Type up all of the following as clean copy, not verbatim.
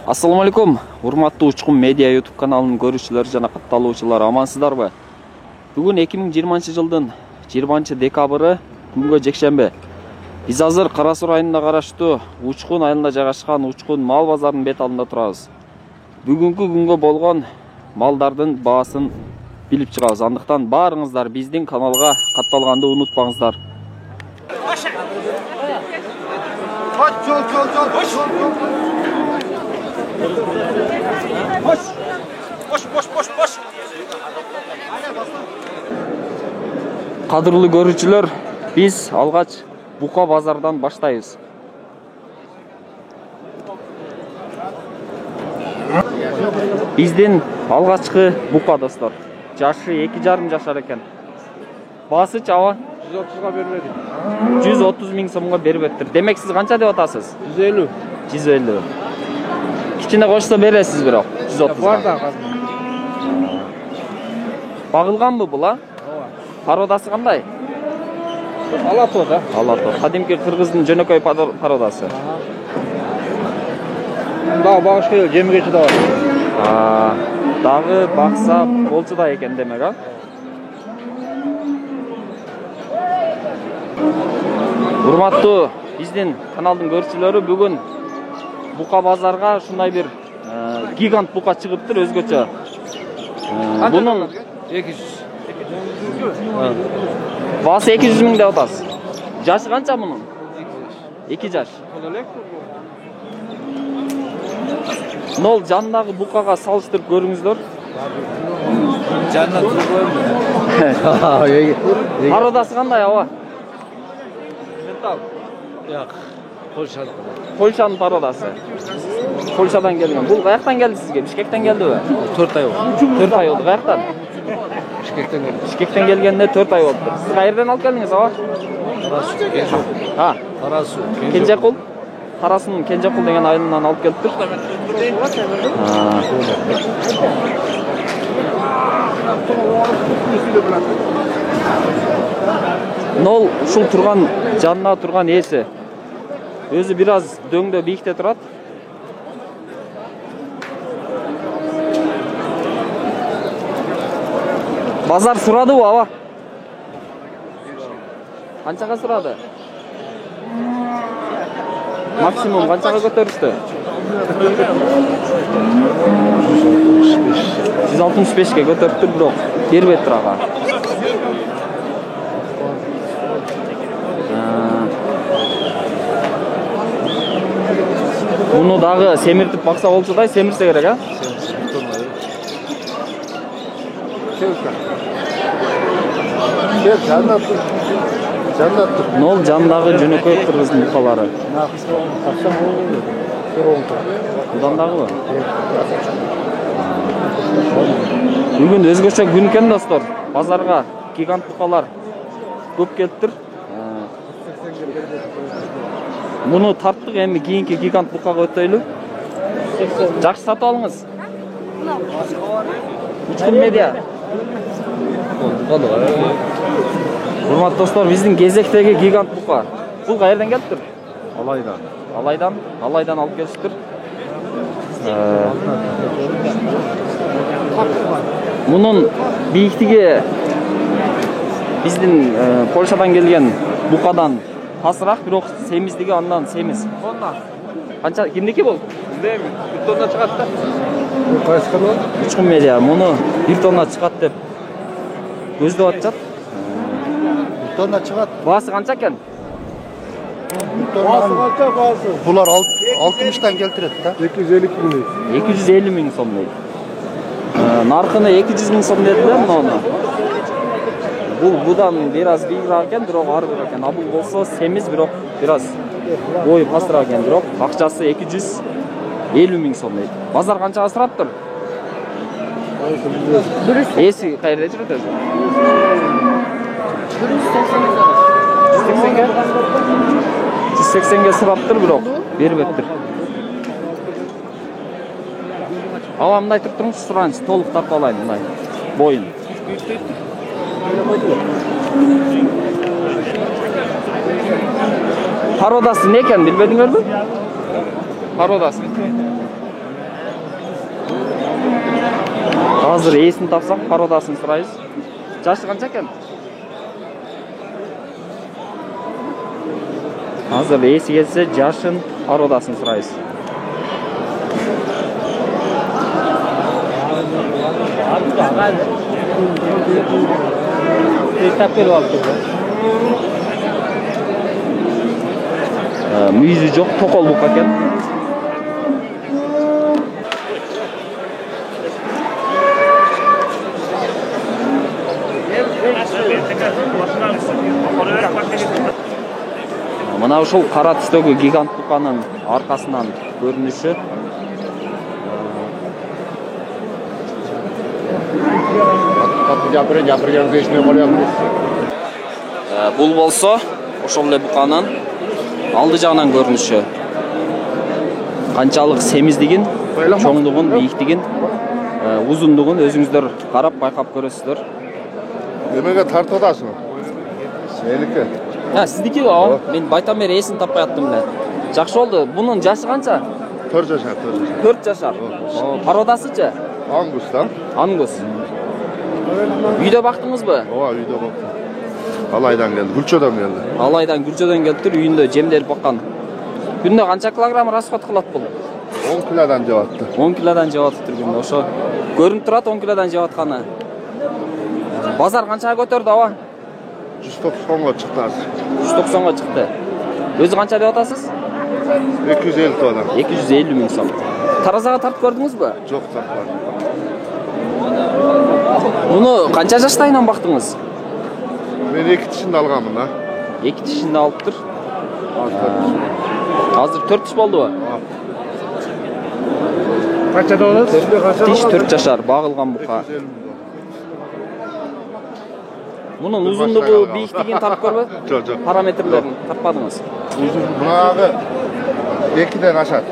Assalamu алейкум, урматтуу Учкун медиа YouTube каналынын көрүүчүлөрү жана катталуучулар, амансыздарбы? Бүгүн 2020 жылдын 20 декабры күнгө жекшемби. Биз азыр Кара Суу районуна караштуу Учкун айылында жайгашкан Учкун мал базарынын бет алдында турабыз. Бүгүнкү күнгө болгон малдардын баасын билип чыгабыз. Андыктан баарыңыздар биздин каналга катталганды унутпаңыздар. Boş. Кадырлуу көрүүчүлөр, биз алгач бука базардан баштайбыз. Биздин алгачкы бука достор. Жашы 2,5 жашар экен. Баасы чаба 130га бербедик. 130 миң сомго бербептир. Демек сиз канча деп атасыз? 150. 150. Кичине кошсо бересиз бирок 130. Бар да казыр. Багылганбы була? Ооба. Пародасы кандай? Алато да. Алато. Кадимки кыргыздын жөнөкөй пародасы. Дагы багыш керек, жемгечи да бар. Дагы бакса болчу да экен демек, а? Урматтуу биздин каналдын көрүүчүлөрү, бүгүн бука базарга ушундай бир гигант бука чыгыптыр, өзгөчө. Бунун 200. Баасы 200 миң деп атасыз. Жашы канча мунун? 2 жаш. Нол жандагы букага салыштырып көрүңүздөр. Жанна Пародасы кандай аба? Ментал. Жок. Польшанын пародасы. Польшадан келген. Бул каяктан келди сизге? Бишкектен келдиби? 4 ай болду. 4 ай болду. Каяктан? Бишкектен келди. Бишкектен келгенине 4 ай болду. Сиз кайерден алып келдиңиз аба? Кара Суу. Кенжекул. Карасынын Кенжекул деген айылынан алып келиптир. Нол ушул турган жанына турган ээси. Өзү бир аз дөңдө бийикте турат. Базар сурадыбы аба? Канчага сурады? Максимум канчага көтөрүштү? 165ке көтөрүптүр, бирок бербептир ага. Муну дагы семиртип бакса болчу да, семирсе керек, а? Нол жандагы жөнөкөй кыргыздын букалары. Будан дагыбы? Бүгүн өзгөчө күн экен достор. Базарга гигант букалар көп келиптир. Муну тарттык, эми кийинки гигант букага өтөйлү. Жакшы сатып алыңыз. Учкун медиа. Урматтуу достор, биздин кезектеги гигант бука. Бул кайерден келиптир? Алайдан алып келиптир. Мунун бийиктиги биздин Польшадан келген букадан тасыраак, бирок семиздиги андан семиз. Канча кимдики бул? Билбейм. 1 тонна чыгат да. Кайсы канал? Учкун медиа муну 1 тонна чыгат деп көздөп атышат. 1 тонна чыгат. Баасы канча экен? Баасы канча баасы? Булар 60тан келтирет да. 250 миң. 250 миң сом дейт. Наркыны 200 миң сом деди да муну. Будан бир аз бийигирээк экен, бирок арбыр экен. Бул болсо семиз, бирок бир аз бою пастыраак экен, бирок акчасы 250 миң сом дейт. Базар канчага сураптыр? Эси кайерде жүрөт өзү? 180ге сураптыр, бирок бербептир. Ава мындай туруп туруңуз, суранчы толук тартып алайын мындай боюн. Пародасы не екен, билбедіңер бе? Пародасы. Азыр ээсин тапсак, породасын сурайбыз. Жашы канча экен? Азыр ээси келсе, жашын, породасын сурайбыз. Мүйізі жоқ, тоқол бұқа екен. Мына ушул кара түстөгү гигант буканын аркасынан көрүнүшү. Бул болсо ошол эле буканын алды жагынан көрүнүшү. Канчалык семиздигин, чоңдугун, бийиктигин, узундугун өзүңүздөр карап байкап көрөсүздөр. Немеге тартып атасың? Меники. Сиздики го. Мен байтан бери эсин таппай аттым эле. Жакшы болду. Бунун жашы канча? 4 жашар. 4 жашар. Породасычы? Ангус да? Ангус. Үйдө бактыңызбы? Ооба, үйдө бактым. Алайдан келди, Гүлчөдөн келди. Алайдан Гүлчөдөн келиптир, үйүндө жемделип баккан. Күндө канча килограмм расход кылат бул? 10 килодан жабатты. 10 килодан жабатыптыр күндө. Ошо көрүнүп турат 10 килодан жабатканы. Базар канчага көтөрдү аба? 190-га чыкты азыр. 190-га чыкты. Өзү канча деп атасыз? 250 тонна. 250 миң сом. Таразага тартып көрдүңүзбү? Жок, тартпадым. Муну канча жаштайынан бактыңыз? Мен 2 тишинде алганмын да. 2 тишинде алыптыр. Азыр 4 тиш болдубу? Канчада болот? Тиш 4 жашар, багылган бука. Мунун узундугу, бийиктигин тартып көрбөдү? Жок. Параметрлерин тартпадыңыз? Узун мунагы 2ден ашат.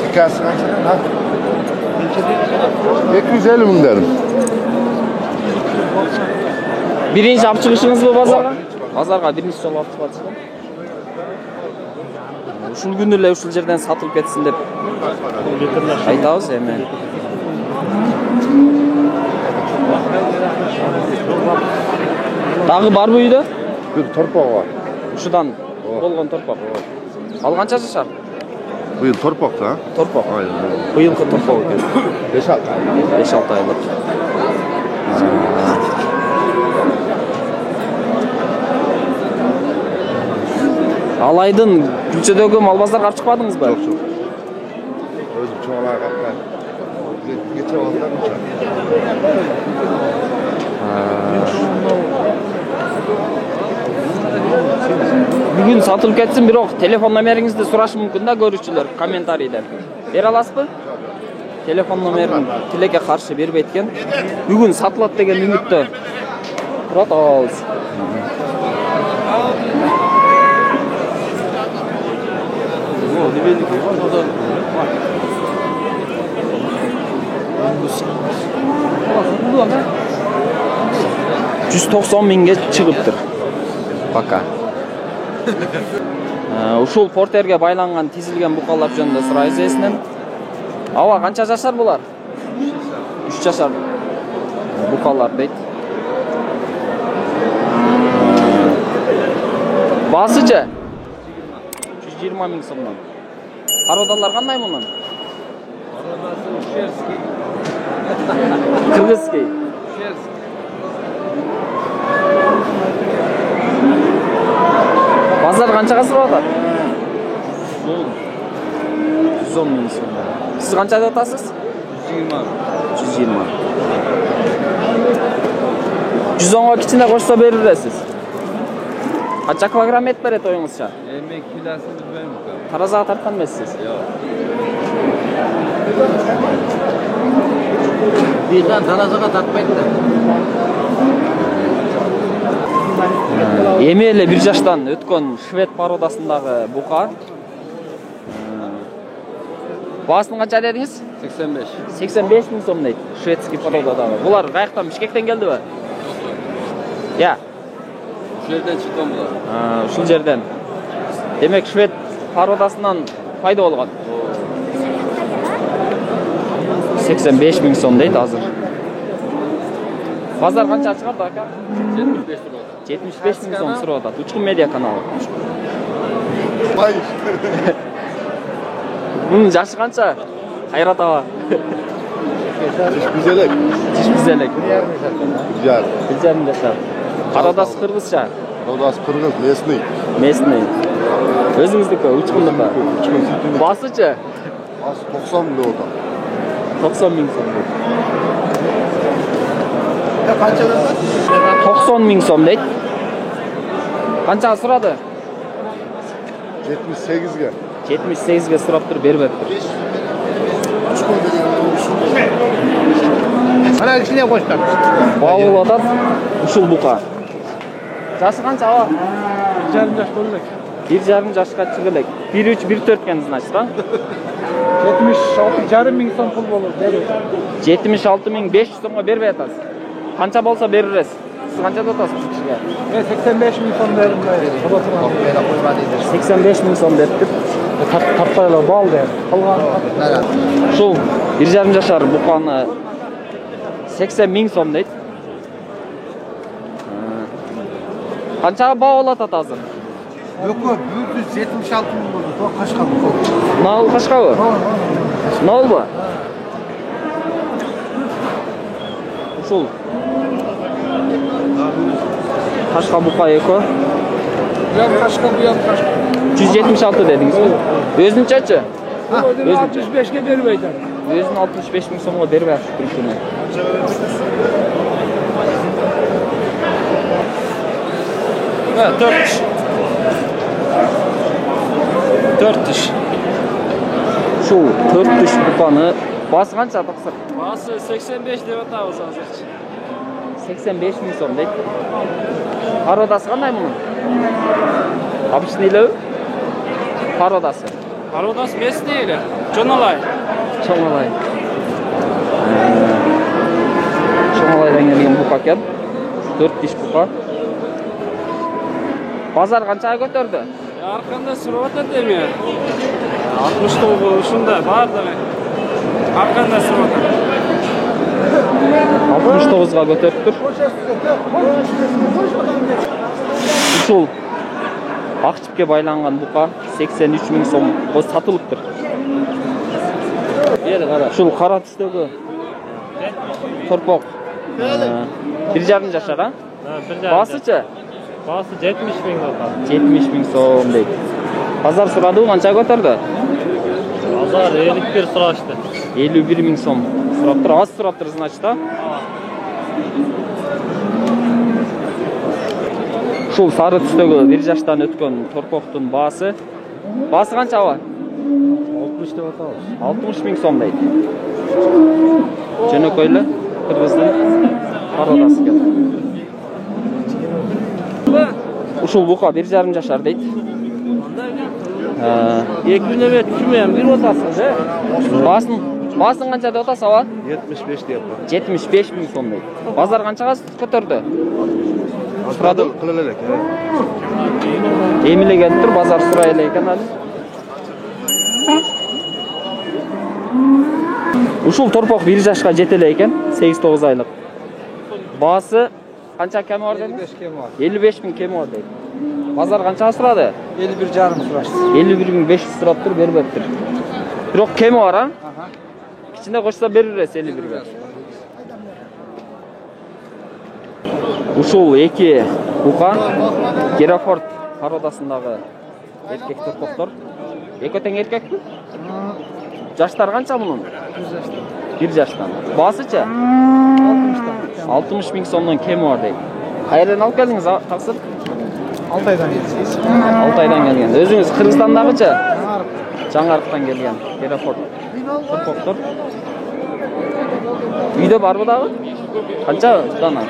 Тикасы канча? 250 миң дедим. Биринчи алып чыгышыңызбы базарга? Базарга биринчи жолу алып чыгасызбы? Ушул күнү эле ушул жерден сатылып кетсин деп айтабыз эми. Дагы барбы үйдө? Бир торпок бар. Ушудан болгон торпок. Ал канча жашар? Быйыл торпок да? Торпок. Айnen. Быйылкы торпок экен. 5-6 айлык. Алайдын Гүлчөдөгү мал базарга алып чыкпадыңызбы? Жок. Өзүм чоңалар капкан. Кече болду. Бүгүн сатылып кетсин, бирок телефон номериңизди сурашы мүмкүн да көрүүчүлөр комментарийден. Бере аласызбы? Телефон номерин тилекке каршы бербейт экен. Бүгүн сатылат деген үмүттө турат алабыз. $190 миңге чыгыптыр. Пока. Ушул портерге байланган тизилген букалар жөнүндө сурайбыз эсинен. Аба канча жашар булар? 3 жашар. Букалар дейт. Басычы? 120 миң сомдон. Пародалар кандай мунун? Пародасы ушерский. Кыргызский. Базар канчага сатып атат? 110 миң сом. Сиз канча деп атасыз? 120. 110га кичине кошсо берип бересиз. Канча килограмм эт берет оюңузча? Эми килосын билбейм. Таразага тарткан эмессиз? Жок. Бирден таразага тартпайт да. Эми эле 1 жаштан өткөн швед породасындагы бука. Баасын канча дедиңиз? 85. 85 миң сом дейт. Шведский породадагы. Булар каяктан, Бишкектен келдиби? Я. Ушул жерден чыккан булар. Ушул жерден. Демек швед породасынан пайда болгон. 85 ming so'm deydi hozir. Bozor qancha chiqardi aka? 75 lira. 75 ming so'm so'rayapti. Uchqun media kanali. Bunun yaşı qancha? Hayrat aka. Güzelek. Diş güzellik. Güzel. Güzel yaşar. Qaradası qirg'izcha. Rodası Kırgız, Mesni. Mesni. O'zingizniki, uchqunligi. Bosichi? Az 90 milyon orada. 90 ming so'm. Ya kaçadan var? 90 ming so'm deydi. Qanchaga so'radi? 78 ga. 78 ga so'rab turib beribdi. Ana içine koştar. Bağlı atar, usul buqa. Yaşı qancha ava? 1,5 yaş bo'ldi. 1,5 yoshga chiqilak. 1,3, 1,4 ekan значит, ha? 76,5 ming so'm pul bo'ladi. 76.500 so'mga berib aytasiz. Qancha bo'lsa beririz. Siz qancha o'tasiz bu kishiga? Men 85 ming so'm berdim. Xudo 85 ming so'm debdi. Tartaylar bo'ldi. Qolgan Shu 1,5 yoshar buqani 80 ming so'm deydi. Qanchaga baho olatadi hozir? Yok yok, 176 milyon oldu. O kaçka bu? Nol qashqa bu? Nol bu. Usul. Qashqa buqa eko. Yan kaşka bu yan kaşka. 176 dediniz mi? O'zinchachi? O'zini 65 ga berib aytadi. O'zini 65 ming so'mga berib berdi shuni. Ha, 4 ish. Shu 4 ish buqani bosi qancha taqsir? Basi 85 deb atamiz hozircha. 85 ming so'm deydi. Parodasi qanday buni? Обычныйлы? Parodasi. Parodas mesneydi. Cho'nolay. Cho'nolay. Cho'nolaydan kelgan buqa ekan. 4 ish buqa. Bozor qanchaga ko'tardi? Arqanda survatadi men. 69 shunda bor demak. Arqanda survatadi. 69 ga ko'tarib tur. Usul Aqchipga baylangan buqa 83 ming so'm sotılıptır. Beri qara. Şul qara tusdagi torpoq. 1,5 yoshar ha? Bosichi? Basi 70 ming bo'ldi. 70 ming so'm deydi. Bozor so'radi, qancha ko'tardi? Bozor 51 so'rashdi. 51 ming so'm so'rab tur, oz so'rab tur, значит, ha? Şul sarı tusdagi 1 yoshdan o'tgan torpoqning basi qancha va? 60 deb atamiz. 60 ming so'm deydi. Jo'nako'yli Qirg'izdan parodasi ekan. Ushul buqa 1,5 yoshar deydi. Ekbineme tushmayam, bir o'tasiz, he? Basin qancha deb otasiz va? 75 deyapman. 75 ming so'm deydi. Bozor qanchaga ko'tardi? Asrada kılalalak. Emilegan tur, bozor so'raylar ekan hali. Ushul torpoq 1 yoshga jetelar ekan, 8-9 oylik. Basi qancha kam bor dedingiz? 55 ming kam bor deydi. Bozor qancha so'radi? 51,5 so'rashdi. 51.500 so'rab tur, berib beribdir. Biroq kam bor ha? Kichkina qo'shsa beririz 51 ga. Ushul eki buqa Geraford parodasındagi erkek torpoqlar. Ekoten erkekmi? Yoshlar qancha bunun? 1 yoshdan. Bosichi? 60 ming so'mdan kam bor deydi. Qayerdan olib keldingiz, taqsir? Altaydan kelsangiz. Altaydan kelgan. O'zingiz Qirg'izistondagicha? Jangarqdan kelgan. Geraford torpoqlar. Uyda bormi dag'i? Qancha dona?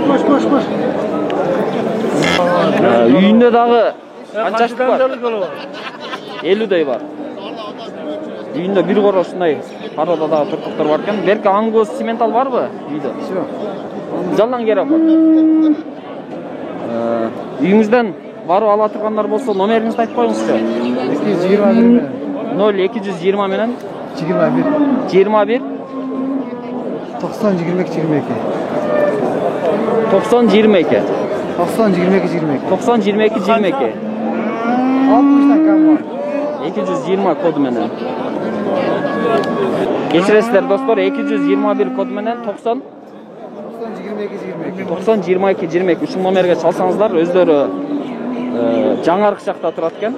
Boş. Uyunda dag'i qancha shtuk bor? 50 day bor. Uyunda bir qora shunday parodadagi torpoqlar bor ekan. Berka Angus Simental bormi uyda? Yo'q. Жалдан Geraford. Uyingizdan barib ala turganlar bo'lsa, nomeringizni aytib qo'yingizchi. 221 0220 менен 21. 21 90 22 22. 90 22 90 22 22. 90 22 22 60'dan kam var. 220 kodu menен. Geçiresizler dostlar, 221 kodu menен 90 90 22 22. 90 22 22 ушул номерге чалсаңыздар, өздөрү жаңаркы жакта турат экен.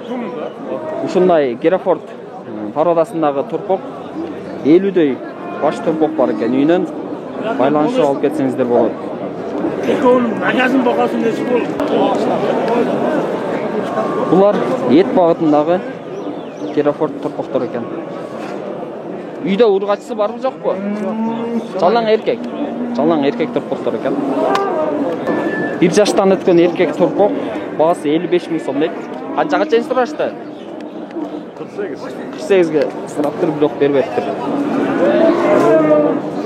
Ушундай Герефорд породасындагы турпок 50дөй баш турпок бар экен. Үйүнөн байланышып алып кетсеңиздер болот. Булар эт багытындагы Герефорд турпоктор экен. Үйдө ургачысы барбы жокпу? Жалаң эркек. Жалаң эркек турпоктор экен. 1 жаштан өткөн эркек турпок баасы 55 000 сом дейт. Канчага чейин сурашты? 48ге сыраптыр, бирок бербептир.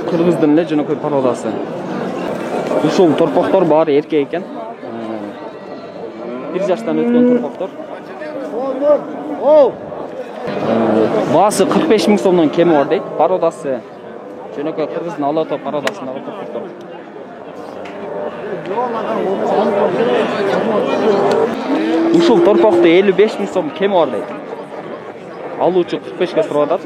Кыргыздын эле жөнөкөй породасы. Ушул турпоктор баары эркек экен. 1 жаштан өткөн турпоктор. Баасы 45 000 сомдон кеми бар дейт. Породасы жөнөкөй кыргыздын Алато породасындагы турпоктор. Ушул торпокту 55 000 сом кеми бар дейт. Алуучу 45ке сурап атат.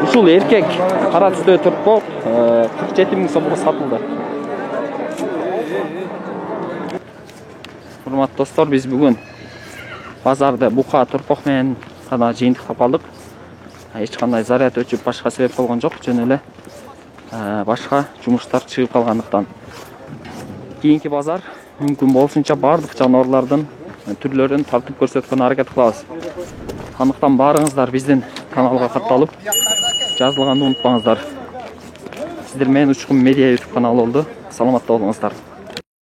Ушул эркек кара түстө торпок 47 000 сомго сатылды. Урматтуу достор, биз бүгүн базарда бука торпок менен гана жыйынтыктап калдык. Эч кандай заряд өчүп башка себеп болгон жок, жөн эле башка жумуштар чыгып калгандыктан. Кийинки базар мүмкүн болсунча бардык жаныбарлардын түрлөрүн тартып көрсөткөнгө аракет кылабыз. Андыктан баарыңыздар биздин каналга катталып, жазылганды унутпаңыздар. Сиздер менен Учкун Медиа YouTube каналы болду. Саламатта болуңуздар.